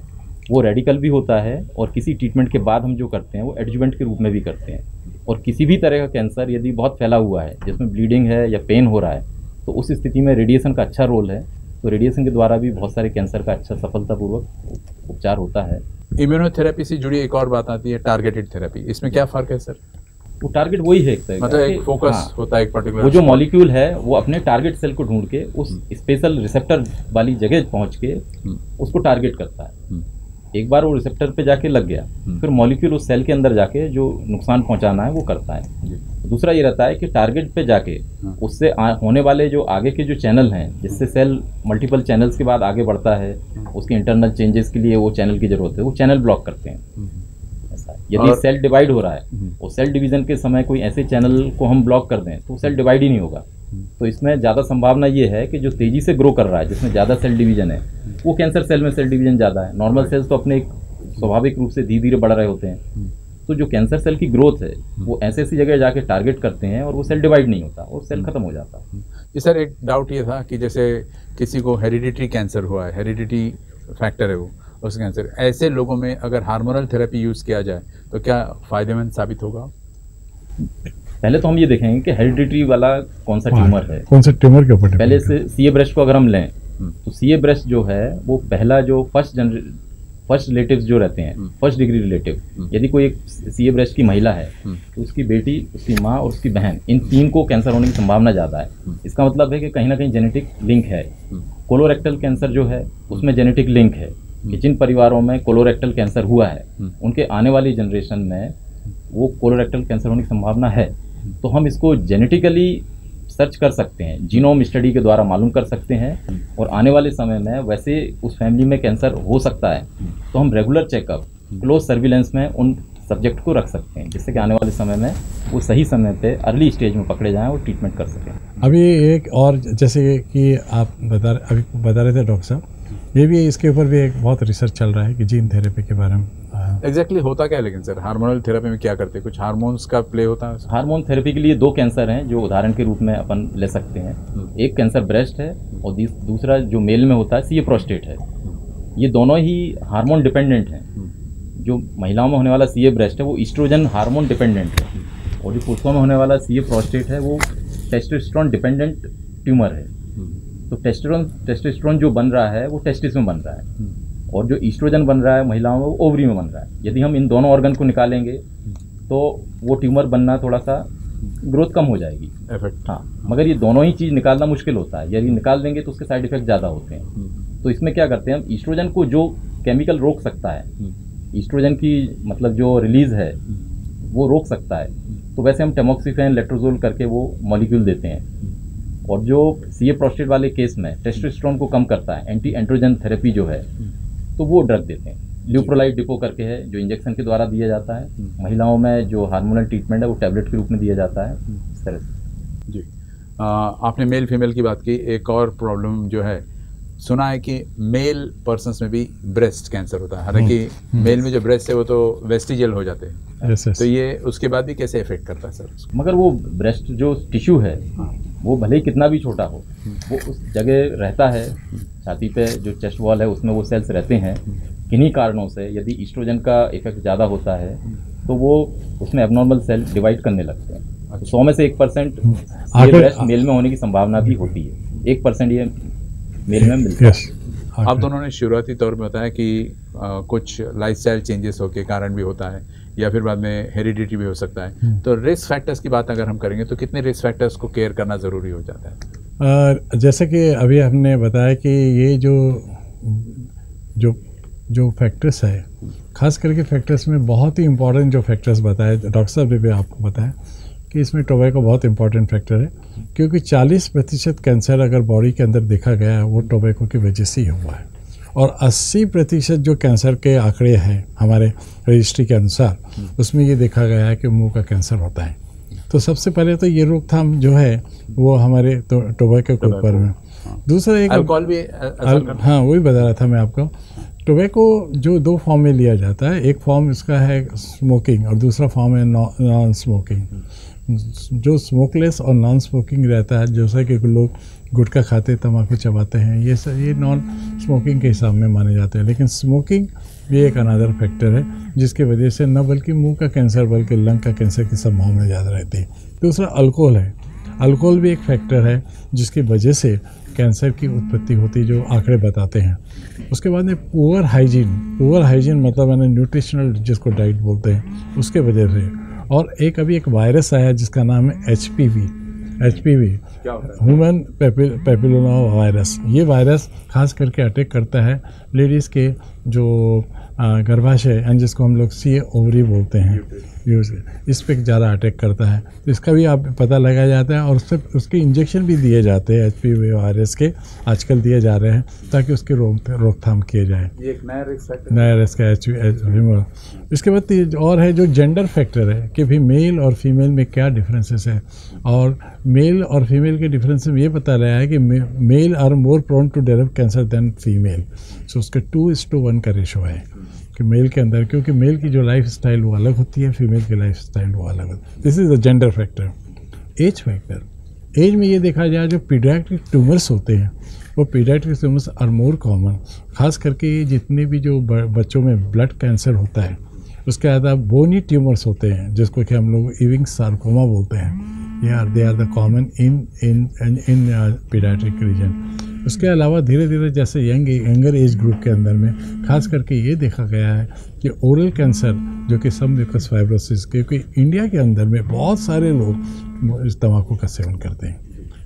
वो रेडिकल भी होता है और किसी ट्रीटमेंट के बाद हम जो करते हैं वो एडजुवेंट के रूप में भी करते हैं। और किसी भी तरह का कैंसर यदि बहुत फैला हुआ है जिसमें ब्लीडिंग है या पेन हो रहा है तो उस स्थिति में रेडिएशन का अच्छा रोल है। तो रेडिएशन के द्वारा भी बहुत सारे कैंसर का अच्छा सफलतापूर्वक उपचार होता है। इम्यूनोथेरेपी से जुड़ी एक और बात आती है टारगेटेड थेरेपी। इसमें क्या फ़र्क है सर? वो टारगेट वही है एक तरह मतलब एक फोकस होता है एक पर्टिकुलर। वो जो मॉलिक्यूल है वो अपने टारगेट सेल को ढूंढ के उस स्पेशल रिसेप्टर वाली जगह पहुंच के उसको टारगेट करता है। एक बार वो रिसेप्टर पे जाके लग गया फिर मॉलिक्यूल उस सेल के अंदर जाके जो नुकसान पहुंचाना है वो करता है। दूसरा ये रहता है कि टारगेट पे जाके उससे होने वाले जो आगे के जो चैनल हैं जिससे सेल मल्टीपल चैनल्स के बाद आगे बढ़ता है, उसके इंटरनल चेंजेस के लिए वो चैनल की जरूरत है, वो चैनल ब्लॉक करते हैं। ऐसा यदि सेल डिवाइड हो रहा है और सेल डिवीजन के समय कोई ऐसे चैनल को हम ब्लॉक कर दें तो सेल डिवाइड ही नहीं होगा। तो इसमें ज़्यादा संभावना ये है कि जो तेज़ी से ग्रो कर रहा है जिसमें ज़्यादा सेल डिवीजन है वो कैंसर सेल में सेल डिवीजन ज़्यादा है। नॉर्मल सेल्स तो अपने स्वाभाविक रूप से धीरे धीरे बढ़ रहे होते हैं। तो जो कैंसर सेल की ग्रोथ है वो ऐसी जगह जाके टारगेट करते हैं और वो सेल डिवाइड नहीं होता और सेल खत्म हो जाता है। जी सर, एक डाउट ये था कि जैसे किसी को हेरिडिटरी कैंसर हुआ है, हेरिडिटरी फैक्टर है वो उस कैंसर, ऐसे लोगों में अगर हार्मोनल थेरेपी यूज़ किया जाए तो क्या फ़ायदेमंद साबित होगा? पहले तो हम ये देखेंगे कि हेरिडिटरी वाला कौन सा ट्यूमर है, कौन सा ट्यूमर के ऊपर। पहले से सीए ब्रेस्ट को अगर हम लें तो सीए ब्रेस्ट जो है वो पहला जो फर्स्ट रिलेटिव्स जो रहते हैं, फर्स्ट डिग्री रिलेटिव, यदि कोई एक सीए ब्रेस्ट की महिला है तो उसकी बेटी, उसकी माँ और उसकी बहन, इन 3 को कैंसर होने की संभावना ज़्यादा है। इसका मतलब है कि कहीं ना कहीं जेनेटिक लिंक है। कोलोरेक्टल कैंसर जो है उसमें जेनेटिक लिंक है। कि जिन परिवारों में कोलोरेक्टल कैंसर हुआ है उनके आने वाली जनरेशन में वो कोलोरेक्टल कैंसर होने की संभावना है। तो हम इसको जेनेटिकली सर्च कर सकते हैं, जीनोम स्टडी के द्वारा मालूम कर सकते हैं, और आने वाले समय में वैसे उस फैमिली में कैंसर हो सकता है तो हम रेगुलर चेकअप, क्लोज सर्विलेंस में उन सब्जेक्ट को रख सकते हैं, जिससे कि आने वाले समय में वो सही समय पे अर्ली स्टेज में पकड़े जाएं और ट्रीटमेंट कर सकें। अभी एक और जैसे कि आप अभी बता रहे थे डॉक्टर साहब, ये भी इसके ऊपर भी एक बहुत रिसर्च चल रहा है कि जीन थेरेपी के बारे में। एग्जैक्टली होता क्या है लेकिन सर, हार्मोनल थेरेपी में क्या करते हैं? कुछ हार्मोन्स का प्ले होता है? हार्मोन थेरेपी के लिए 2 कैंसर हैं जो उदाहरण के रूप में अपन ले सकते हैं। एक कैंसर ब्रेस्ट है और दूसरा जो मेल में होता है सीए प्रोस्टेट है। ये दोनों ही हार्मोन डिपेंडेंट हैं। जो महिलाओं में होने वाला सीए ब्रेस्ट है वो ईस्ट्रोजन हार्मोन डिपेंडेंट है, और जो पुरुषों में होने वाला सीए प्रोस्टेट है वो टेस्टोस्टेरोन डिपेंडेंट ट्यूमर है। तो टेस्टोस्टेरोन जो बन रहा है वो टेस्टिस में बन रहा है, और जो ईस्ट्रोजन बन रहा है महिलाओं में वो ओवरी में बन रहा है। यदि हम इन दोनों ऑर्गन को निकालेंगे तो वो ट्यूमर बनना थोड़ा सा ग्रोथ कम हो जाएगी। हाँ, मगर ये दोनों ही चीज़ निकालना मुश्किल होता है। यदि निकाल देंगे तो उसके साइड इफेक्ट ज़्यादा होते हैं। तो इसमें क्या करते हैं हम, ईस्ट्रोजन को जो केमिकल रोक सकता है, ईस्ट्रोजन की मतलब जो रिलीज़ है वो रोक सकता है, तो वैसे हम टेमोक्सिफेन, लेट्रोजोल करके वो मॉलिक्यूल देते हैं। और जो सीए प्रोस्टेट वाले केस में टेस्टोस्टेरोन को कम करता है, एंटी एंड्रोजन थेरेपी जो है, तो वो ड्रग देते हैं। ल्यूप्रोलाइड डिपो करके है जो इंजेक्शन के द्वारा दिया जाता है। महिलाओं में जो हार्मोनल ट्रीटमेंट है वो टैबलेट के रूप में दिया जाता है, इस तरह से। जी, आपने मेल फीमेल की बात की। एक और प्रॉब्लम जो है, सुना है कि मेल पर्सन्स में भी ब्रेस्ट कैंसर होता है। हालांकि मेल में जो ब्रेस्ट है वो तो वेस्टिजियल हो जाते हैं, तो ये उसके बाद भी कैसे इफेक्ट करता है सर? मगर वो ब्रेस्ट जो टिश्यू है वो भले ही कितना भी छोटा हो, वो उस जगह रहता है। छाती पे जो चेस्ट वॉल है उसमें वो सेल्स रहते हैं। किन्हीं कारणों से यदि ईस्ट्रोजन का इफेक्ट ज़्यादा होता है तो वो उसमें एबनॉर्मल सेल डिवाइड करने लगते हैं। 100 में से 1% ये ब्रेस्ट मेल में होने की संभावना भी होती है। 1% ये मेल में मिलता है। आप दोनों ने शुरुआती तौर में बताया कि कुछ लाइफस्टाइल चेंजेस के कारण भी होता है, या फिर बाद में हेरिडिटी भी हो सकता है। तो रिस्क फैक्टर्स की बात अगर हम करेंगे तो कितने रिस्क फैक्टर्स को केयर करना ज़रूरी हो जाता है? जैसे कि अभी हमने बताया कि ये जो फैक्टर्स है, खास करके फैक्टर्स में बहुत ही इंपॉर्टेंट जो फैक्टर्स बताए डॉक्टर साहब ने भी आपको बताया कि इसमें टोबैको बहुत इंपॉर्टेंट फैक्टर है, क्योंकि 40% कैंसर अगर बॉडी के अंदर देखा गया है वो टोबैको की वजह से ही हुआ है। और 80% जो कैंसर के आंकड़े हैं हमारे रजिस्ट्री के अनुसार, उसमें ये देखा गया है कि मुंह का कैंसर होता है। तो सबसे पहले तो ये रोकथाम जो है वो हमारे टोबैको के ऊपर में। दूसरा एक अल्कोहल भी हाँ, वही बता रहा था मैं आपको। टोबैको जो 2 फॉर्म में लिया जाता है, एक फॉर्म इसका है स्मोकिंग और दूसरा फॉर्म है नॉन स्मोकिंग। जो स्मोकलेस और नॉन स्मोकिंग रहता है, जैसे कि लोग गुटखा खाते, तम्बाकू चबाते हैं, ये नॉन स्मोकिंग के हिसाब में माने जाते हैं। लेकिन स्मोकिंग भी एक अनदर फैक्टर है जिसकी वजह से न बल्कि मुंह का कैंसर बल्कि लंग का कैंसर की संभावना ज़्यादा रहती है। दूसरा अल्कोहल है। अल्कोहल भी एक फैक्टर है जिसकी वजह से कैंसर की उत्पत्ति होती है, जो आंकड़े बताते हैं। उसके बाद में पुअर हाइजीन मतलब मैंने न्यूट्रिशनल जिसको डाइट बोलते हैं, उसके वजह से। और अभी एक वायरस आया जिसका नाम है HPV ह्यूमन पेपिलोमा वायरस। ये वायरस खास करके अटैक करता है लेडीज़ के जो गर्भाशय यानी जिसको हम लोग सीए ओवरी बोलते हैं, इस पे ज़्यादा अटैक करता है। तो इसका भी आप पता लगाया जाता है और उसके इंजेक्शन भी दिए जाते हैं HPV वायरस के, आजकल दिए जा रहे हैं ताकि उसकी रोकथाम किए जाए। ये एक नया रिस्क है HPV। इसके बाद और है जो जेंडर फैक्टर है कि भी मेल और फीमेल में क्या डिफरेंसेस है। और मेल और फीमेल के डिफरेंस में ये पता लगा है कि male are more prone to develop cancer than female. So उसके 2:1 का रेशो है कि मेल के अंदर, क्योंकि मेल की जो लाइफ स्टाइल वो अलग होती है, फीमेल की लाइफ स्टाइल वो अलग होती है। This is the gender factor. Age factor, age में ये देखा जाए जो पीडियाट्रिक ट्यूमर्स होते हैं वो paediatric tumours are more common. खास करके जितने भी जो बच्चों में ब्लड कैंसर होता है उसके अलावा बोनी ट्यूमर्स होते हैं जिसको कि हम लोग इविंग सार्कोमा बोलते हैं, they are the common in paediatric region. उसके अलावा धीरे धीरे जैसे यंगर एज ग्रुप के अंदर में खास करके ये देखा गया है कि ओरल कैंसर जो कि सब म्यूकस फाइब्रोसिस, क्योंकि इंडिया के अंदर में बहुत सारे लोग इस तंबाकू का सेवन करते हैं।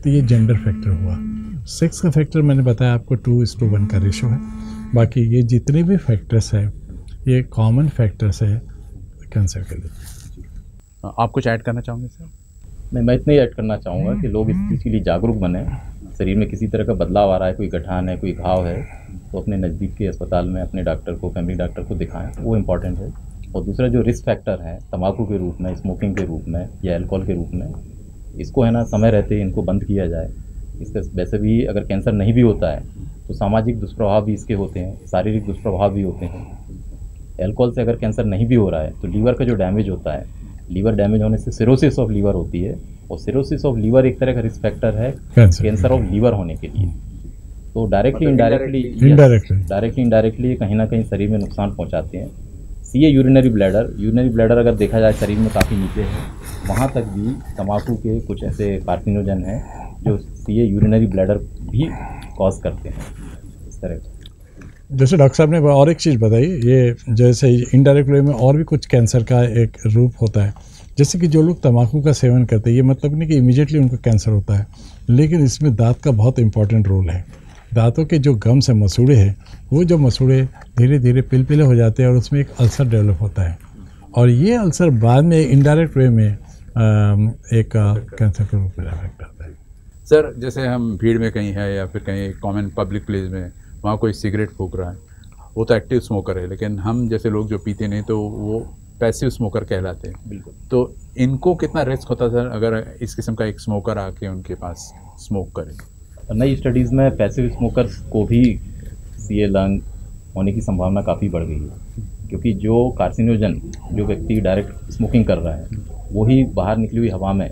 तो ये जेंडर फैक्टर हुआ। सेक्स का फैक्टर मैंने बताया आपको 2:1 का रेशो है। बाकी ये जितने भी फैक्टर्स हैं ये कॉमन फैक्टर्स है कैंसर के लिए। आप कुछ ऐड करना चाहोगे सर? नहीं, मैं इतना ही ऐड करना चाहूँगा कि लोग इस चीज़ के लिए जागरूक बने। शरीर में किसी तरह का बदलाव आ रहा है, कोई गठान है, कोई घाव है, तो अपने नज़दीक के अस्पताल में अपने डॉक्टर को, फैमिली डॉक्टर को दिखाएं, वो इम्पॉर्टेंट है। और दूसरा जो रिस्क फैक्टर है तंबाकू के रूप में, स्मोकिंग के रूप में या अल्कोहल के रूप में, इसको है ना समय रहते इनको बंद किया जाए। इसका वैसे भी अगर कैंसर नहीं भी होता है तो सामाजिक दुष्प्रभाव भी इसके होते हैं, शारीरिक दुष्प्रभाव भी होते हैं। अल्कोहल से अगर कैंसर नहीं भी हो रहा है तो लीवर का जो डैमेज होता है, लीवर डैमेज होने से सिरोसिस ऑफ लीवर होती है, और सिरोसिस ऑफ लीवर एक तरह का रिस्क फैक्टर है कैंसर ऑफ लीवर होने के लिए। तो डायरेक्टली इनडायरेक्टली कहीं ना कहीं शरीर में नुकसान पहुंचाते हैं। सीए यूरिनरी ब्लैडर अगर देखा जाए शरीर में काफ़ी नीचे है, वहाँ तक भी तंबाकू के कुछ ऐसे कार्सिनोजन हैं जो सीए यूरिनरी ब्लैडर भी कॉज करते हैं। इस तरह जैसे डॉक्टर साहब ने और एक चीज़ बताई, ये जैसे इनडायरेक्ट वे में और भी कुछ कैंसर का एक रूप होता है। जैसे कि जो लोग तंबाकू का सेवन करते हैं, ये मतलब नहीं कि इमीडिएटली उनको कैंसर होता है, लेकिन इसमें दांत का बहुत इंपॉर्टेंट रोल है। दांतों के जो गम्स हैं, मसूड़े हैं, वो जो मसूड़े धीरे धीरे पिलपिले हो जाते हैं और उसमें एक अल्सर डेवलप होता है, और ये अल्सर बाद में इनडायरेक्ट वे में एक कैंसर के रूप में अफेक्ट करता है। सर, जैसे हम भीड़ में कहीं है या फिर कहीं कॉमन पब्लिक प्लेस में, वहाँ कोई सिगरेट फूंक रहा है, वो तो एक्टिव स्मोकर है, लेकिन हम जैसे लोग जो पीते नहीं तो वो पैसिव स्मोकर कहलाते हैं। बिल्कुल। तो इनको कितना रिस्क होता है सर अगर इस किस्म का एक स्मोकर आके उनके पास स्मोक करे? नई स्टडीज़ में पैसिव स्मोकर्स को भी सीए लंग होने की संभावना काफ़ी बढ़ गई है, क्योंकि जो कार्सिनोजन जो व्यक्ति डायरेक्ट स्मोकिंग कर रहा है वही बाहर निकली हुई हवा में,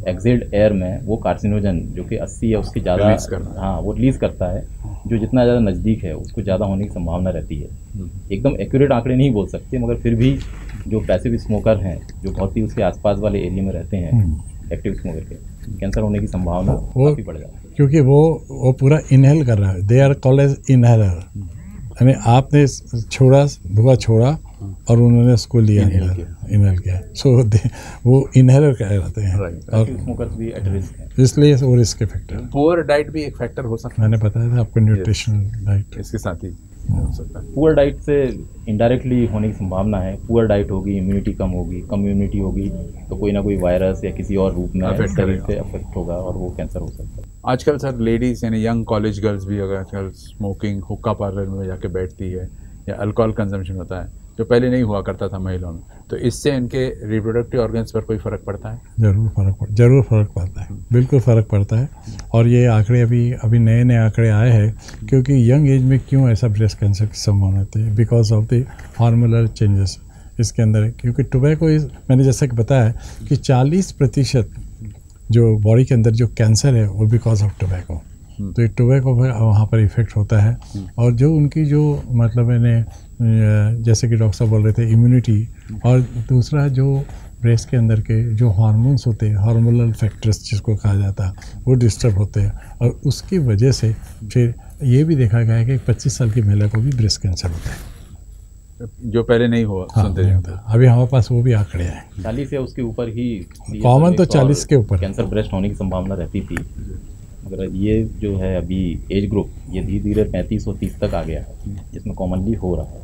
एक्सेल्ड एयर में, वो कार्सिनोजन जो कि 80 या उसके ज़्यादा, हाँ, वो रिलीज़ करता है। जो जितना ज़्यादा नज़दीक है उसको ज़्यादा होने की संभावना रहती है। एकदम एक्यूरेट आंकड़े नहीं बोल सकते, मगर फिर भी जो पैसिव स्मोकर हैं, जो बहुत ही उसके आसपास वाले एरिया में रहते हैं एक्टिव स्मोकर के, कैंसर होने की संभावना काफ़ी बढ़ जाती है, क्योंकि वो पूरा इनहेल कर रहा है। They are called as inhaler, यानी आपने छोड़ा, धुआं छोड़ा और उन्होंने उसको लिया, इनहेल किया, सो वो इनहेलर कहलाते हैं। और स्मोकर्स भी एट रिस्क हैं, इसलिए वो रिस्क फैक्टर। पुअर डाइट भी एक फैक्टर हो सकता है, मैंने बताया था आपको, न्यूट्रिशनल डाइट इसके साथ ही हो सकता है। पुअर डाइट से इनडायरेक्टली होने की संभावना है। पुअर डाइट होगी, इम्यूनिटी कम होगी, कम इम्यूनिटी होगी तो कोई ना कोई वायरस या किसी और रूप में शरीर पे अफेक्ट होगा और वो कैंसर हो सकता है। आजकल सर लेडीज़ यानी यंग कॉलेज गर्ल्स भी अगर आजकल स्मोकिंग, हुक्का पार्लर में जाके बैठती है या अल्कोहल कंजम्पशन होता है जो पहले नहीं हुआ करता था महिलाओं में, तो इससे इनके रिप्रोडक्टिव ऑर्गन्स पर कोई फ़र्क पड़ता है? जरूर फ़र्क पड़ता है, बिल्कुल फ़र्क पड़ता है। और ये आंकड़े अभी नए आंकड़े आए हैं, क्योंकि यंग एज में क्यों ऐसा ब्रेस्ट कैंसर की संभावना होती है, because of the hormonal changes इसके अंदर है। क्योंकि टोबैको मैंने जैसा कि बताया कि 40% जो बॉडी के अंदर जो कैंसर है वो बिकॉज ऑफ टोबैको, तो ये टोबैको वहाँ पर इफ़ेक्ट होता है। और जो उनकी जो मतलब मैंने जैसे कि डॉक्टर साहब बोल रहे थे, इम्यूनिटी, और दूसरा जो ब्रेस्ट के अंदर के जो हार्मोन्स होते हैं, हार्मोनल फैक्टर्स जिसको कहा जाता है, वो डिस्टर्ब होते हैं, और उसकी वजह से फिर ये भी देखा गया है कि 25 साल की महिला को भी ब्रेस्ट कैंसर होता है, जो पहले नहीं हुआ। हाँ, नहीं होता। अभी हमारे पास वो भी आंकड़े हैं। 40 या उसके ऊपर ही कॉमन तो 40 के ऊपर कैंसर ब्रेस्ट होने की संभावना रहती थी, मगर ये जो है अभी एज ग्रुप ये धीरे धीरे 35 और 30 तक आ गया है, जिसमें कॉमनली हो रहा है।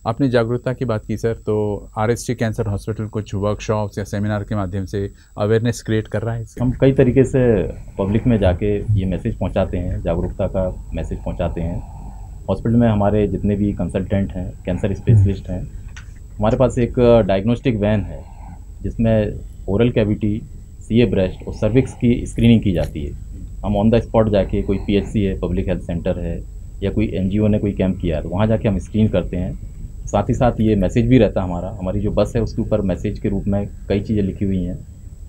आपने जागरूकता की बात की सर, तो आरएसटी कैंसर हॉस्पिटल कुछ वर्कशॉप्स या सेमिनार के माध्यम से अवेयरनेस क्रिएट कर रहा है? हम कई तरीके से पब्लिक में जाके ये मैसेज पहुंचाते हैं, जागरूकता का मैसेज पहुंचाते हैं। हॉस्पिटल में हमारे जितने भी कंसल्टेंट हैं, कैंसर स्पेशलिस्ट हैं, हमारे पास एक डायग्नोस्टिक वैन है जिसमें ओरल कैविटी, सीए ब्रेस्ट और सर्विक्स की स्क्रीनिंग की जाती है। हम ऑन द स्पॉट जाके, कोई पीएचसी है, पब्लिक हेल्थ सेंटर है, या कोई एनजीओ ने कोई कैंप किया है, तो वहाँ जाके हम स्क्रीन करते हैं। साथ ही साथ ये मैसेज भी रहता है हमारी जो बस है उसके ऊपर मैसेज के रूप में कई चीज़ें लिखी हुई हैं।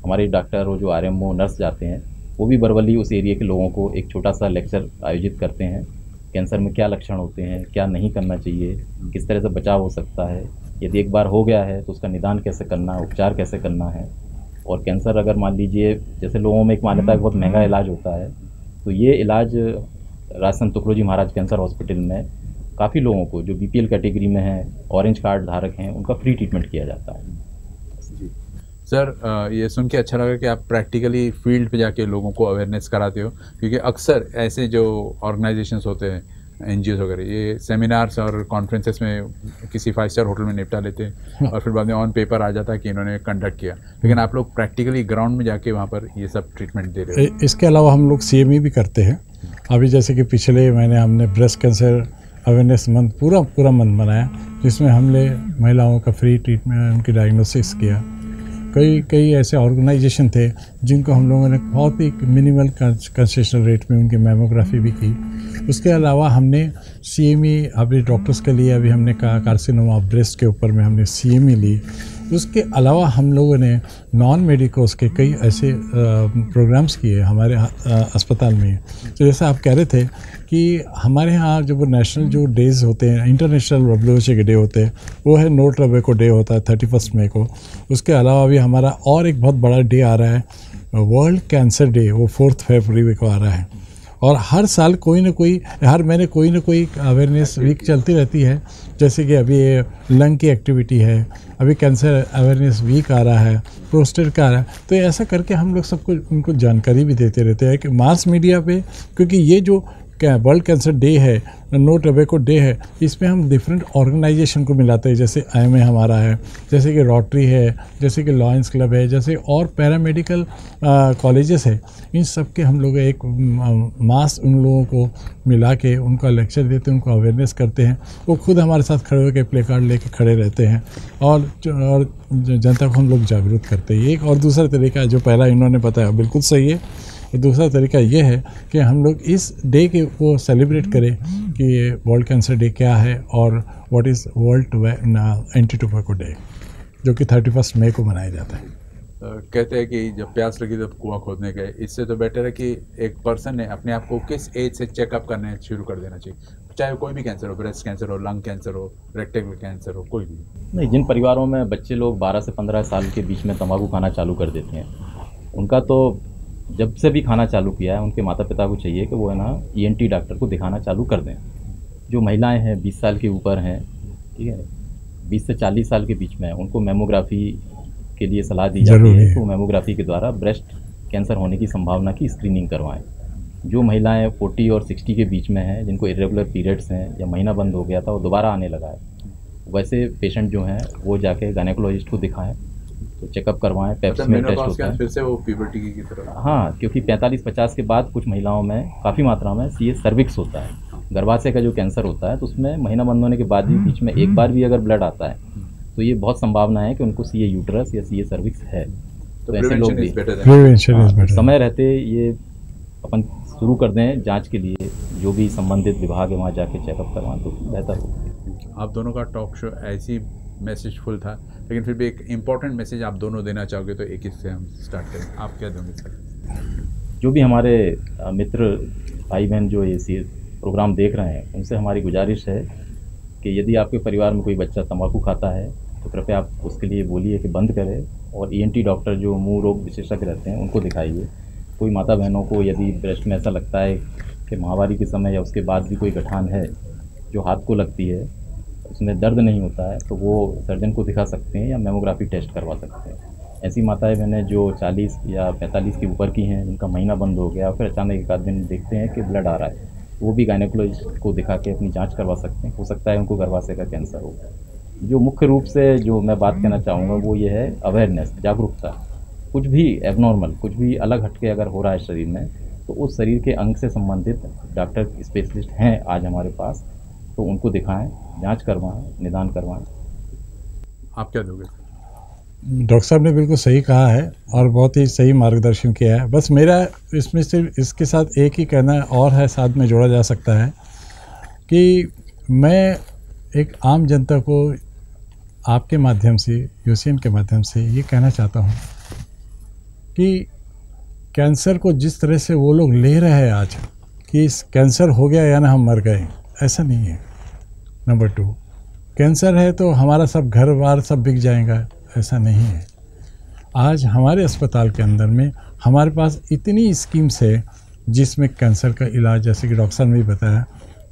हमारे डॉक्टर और जो आरएमओ नर्स जाते हैं वो भी बरवली उस एरिया के लोगों को एक छोटा सा लेक्चर आयोजित करते हैं। कैंसर में क्या लक्षण होते हैं, क्या नहीं करना चाहिए, किस तरह से बचाव हो सकता है, यदि एक बार हो गया है तो उसका निदान कैसे करना, उपचार कैसे करना है। और कैंसर अगर मान लीजिए, जैसे लोगों में एक मान्यता है बहुत महंगा इलाज होता है, तो ये इलाज राजसंत तुकड़ोजी महाराज कैंसर हॉस्पिटल में काफ़ी लोगों को जो बीपीएल कैटेगरी में हैं, ऑरेंज कार्ड धारक हैं, उनका फ्री ट्रीटमेंट किया जाता है। जी सर, ये सुन के अच्छा लगा कि आप प्रैक्टिकली फील्ड पे जाके लोगों को अवेयरनेस कराते हो, क्योंकि अक्सर ऐसे जो ऑर्गेनाइजेशंस होते हैं NGOs वगैरह ये सेमिनार्स और कॉन्फ्रेंसेस में किसी 5 स्टार होटल में निपटा लेते हैं और फिर बाद में ऑन पेपर आ जाता है कि इन्होंने कंडक्ट किया, लेकिन आप लोग प्रैक्टिकली ग्राउंड में जाके वहाँ पर ये सब ट्रीटमेंट दे रहे हो। इसके अलावा हम लोग CME भी करते हैं। अभी जैसे कि पिछले महीने हमने ब्रेस्ट कैंसर अवेयरनेस मंथ पूरा मंथ बनाया, जिसमें हमने महिलाओं का फ्री ट्रीटमेंट, उनकी डायग्नोसिस किया। कई ऐसे ऑर्गेनाइजेशन थे जिनको हम लोगों ने बहुत ही मिनिमल कंसेशनल रेट में उनकी मैमोग्राफी भी की। उसके अलावा हमने CME अभी डॉक्टर्स के लिए अभी हमने कार्सिनोमा ऑफ ब्रेस्ट के ऊपर में हमने CME ली। उसके अलावा हम लोगों ने नॉन मेडिकोस के कई ऐसे प्रोग्राम्स किए हमारे अस्पताल में। तो जैसा आप कह रहे थे कि हमारे यहाँ जो वो नेशनल जो डेज़ होते हैं, इंटरनेशनल WHO के डे होते हैं, वो है नो टोबैको डे होता है 31 मई को। उसके अलावा भी हमारा और एक बहुत बड़ा डे आ रहा है, वर्ल्ड कैंसर डे, वो 4 फरवरी को आ रहा है। और हर साल हर महीने कोई ना कोई अवेयरनेस वीक चलती रहती है। जैसे कि अभी लंग की एक्टिविटी है, अभी कैंसर अवेयरनेस वीक आ रहा है, प्रोस्टेट का आ रहा है। तो ऐसा करके हम लोग सबको उनको जानकारी भी देते रहते हैं कि मास मीडिया पे, क्योंकि ये जो वर्ल्ड कैंसर डे है, नो टोबैको डे है, इसमें हम डिफरेंट ऑर्गेनाइजेशन को मिलाते हैं। जैसे IMA हमारा है, जैसे कि रोटरी है, जैसे कि लॉयंस क्लब है, जैसे और पैरामेडिकल कॉलेजेस है। इन सब के हम लोग एक मास उन लोगों को मिला के उनका लेक्चर देते हैं, उनको अवेयरनेस करते हैं। वो खुद हमारे साथ खड़े होकर प्ले कार्ड लेके खड़े रहते हैं और जनता को हम लोग जागरूक करते हैं। एक और दूसरा तरीका जो पहला इन्होंने बताया बिल्कुल सही है। और दूसरा तरीका ये है कि हम लोग इस डे के को सेलिब्रेट करें कि ये वर्ल्ड कैंसर डे क्या है और what is world anti tobacco day, जो कि 31 मई को मनाया जाता है। कहते हैं कि जब प्यास लगी तब कुआं खोदने गए। इससे तो बेटर है कि एक पर्सन ने अपने आप को किस एज से चेकअप करने शुरू कर देना चाहिए, चाहे कोई भी कैंसर हो, ब्रेस्ट कैंसर हो, लंग कैंसर हो, रेक्टल कैंसर हो, कोई भी नहीं। जिन परिवारों में बच्चे लोग 12 से 15 साल के बीच में तंबाकू खाना चालू कर देते हैं, उनका तो जब से भी खाना चालू किया है, उनके माता पिता को चाहिए कि वो है ना ENT डॉक्टर को दिखाना चालू कर दें। जो महिलाएं हैं 20 साल के ऊपर हैं, ठीक है, 20 से 40 साल के बीच में, उनको मेमोग्राफी के लिए सलाह दी जाती है। तो मेमोग्राफी के द्वारा ब्रेस्ट कैंसर होने की संभावना की स्क्रीनिंग करवाएं। जो महिलाएं 40 और 60 के बीच में हैं, जिनको इरेगुलर पीरियड्स हैं या महीना बंद हो गया था वो दोबारा आने लगा है, वैसे पेशेंट जो हैं वो जाके गायनेकोलॉजिस्ट को दिखाएं, तो चेकअप करवाएं। पेप्समेयर टेस्ट होता है, फिर से वो प्यूबर्टी की तरह। हाँ, क्योंकि 45-50 के बाद कुछ महिलाओं में काफ़ी मात्रा में CA सर्विक्स होता है, गर्भाशय का जो कैंसर होता है, तो उसमें महीना बंद होने के बाद भी बीच में एक बार भी अगर ब्लड आता है तो ये बहुत संभावना है कि उनको CA यूट्रस या CA सर्विक्स है। तो ऐसे लोग भी समय रहते ये अपन शुरू कर दें जांच के लिए, जो भी संबंधित विभाग है वहाँ जाके चेकअप करवाएं तो बेहतर हो। आप दोनों का टॉक शो ऐसी मैसेजफुल था, लेकिन फिर भी एक इम्पॉर्टेंट मैसेज आप दोनों देना चाहोगे तो एक इससे हम स्टार्ट करें। आप क्या दोगे सर? जो भी हमारे मित्र भाई बहन जो ये प्रोग्राम देख रहे हैं, उनसे हमारी गुजारिश है कि यदि आपके परिवार में कोई बच्चा तंबाकू खाता है तो कृपया आप उसके लिए बोलिए कि बंद करें, और ENT डॉक्टर जो मुंह रोग विशेषज्ञ रहते हैं उनको दिखाइए। कोई माता बहनों को यदि ब्रेस्ट में ऐसा लगता है कि माहवारी के समय या उसके बाद भी कोई गठान है जो हाथ को लगती है, उसमें दर्द नहीं होता है, तो वो सर्जन को दिखा सकते हैं या मेमोग्राफी टेस्ट करवा सकते हैं। ऐसी माताएं बहनें जो 40 या 45 के ऊपर की हैं, जिनका महीना बंद हो गया, फिर अचानक एक आध दिन देखते हैं कि ब्लड आ रहा है, वो भी गायनेकोलॉजिस्ट को दिखा के अपनी जांच करवा सकते हैं। हो सकता है उनको गर्भाशय का कैंसर हो। जो मुख्य रूप से जो मैं बात कहना चाहूँगा वो ये है अवेयरनेस, जागरूकता। कुछ भी एबनॉर्मल, कुछ भी अलग हटके अगर हो रहा है शरीर में, तो उस शरीर के अंग से संबंधित डॉक्टर स्पेशलिस्ट हैं आज हमारे पास, तो उनको दिखाएं, जांच करवाएं, निदान करवाएं। आप क्या दोगे? डॉक्टर साहब ने बिल्कुल सही कहा है और बहुत ही सही मार्गदर्शन किया है। बस मेरा इसमें सिर्फ इसके साथ एक ही कहना और है, साथ में जोड़ा जा सकता है कि मैं एक आम जनता को आपके माध्यम से, UCN के माध्यम से ये कहना चाहता हूँ कि कैंसर को जिस तरह से वो लोग ले रहे हैं आज कि इस कैंसर हो गया या ना हम मर गए, ऐसा नहीं है। नंबर 2, कैंसर है तो हमारा सब घर बार सब बिक जाएगा, ऐसा नहीं है। आज हमारे अस्पताल के अंदर में हमारे पास इतनी स्कीम्स है जिसमें कैंसर का इलाज, जैसे कि डॉक्टर साहब ने भी बताया,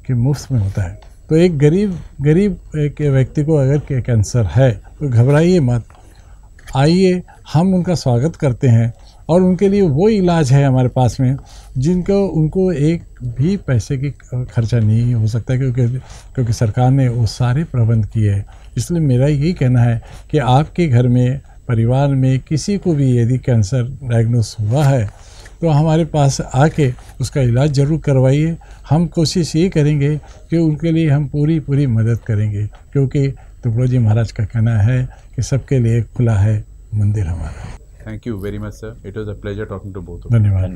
कि मुफ्त में होता है। तो एक गरीब एक व्यक्ति को अगर कैंसर है तो घबराइए मत, आइए, हम उनका स्वागत करते हैं और उनके लिए वो इलाज है हमारे पास में जिनको उनको एक भी पैसे की खर्चा नहीं हो सकता, क्योंकि सरकार ने वो सारे प्रबंध किए हैं। इसलिए मेरा यही कहना है कि आपके घर में, परिवार में किसी को भी यदि कैंसर डायग्नोस हुआ है तो हमारे पास आके उसका इलाज ज़रूर करवाइए। हम कोशिश ये करेंगे कि उनके लिए हम पूरी मदद करेंगे, क्योंकि तुगड़ो जी महाराज का कहना है कि सबके लिए खुला है मंदिर हमारा। Thank you very much sir, it was a pleasure talking to both. धन्यवाद।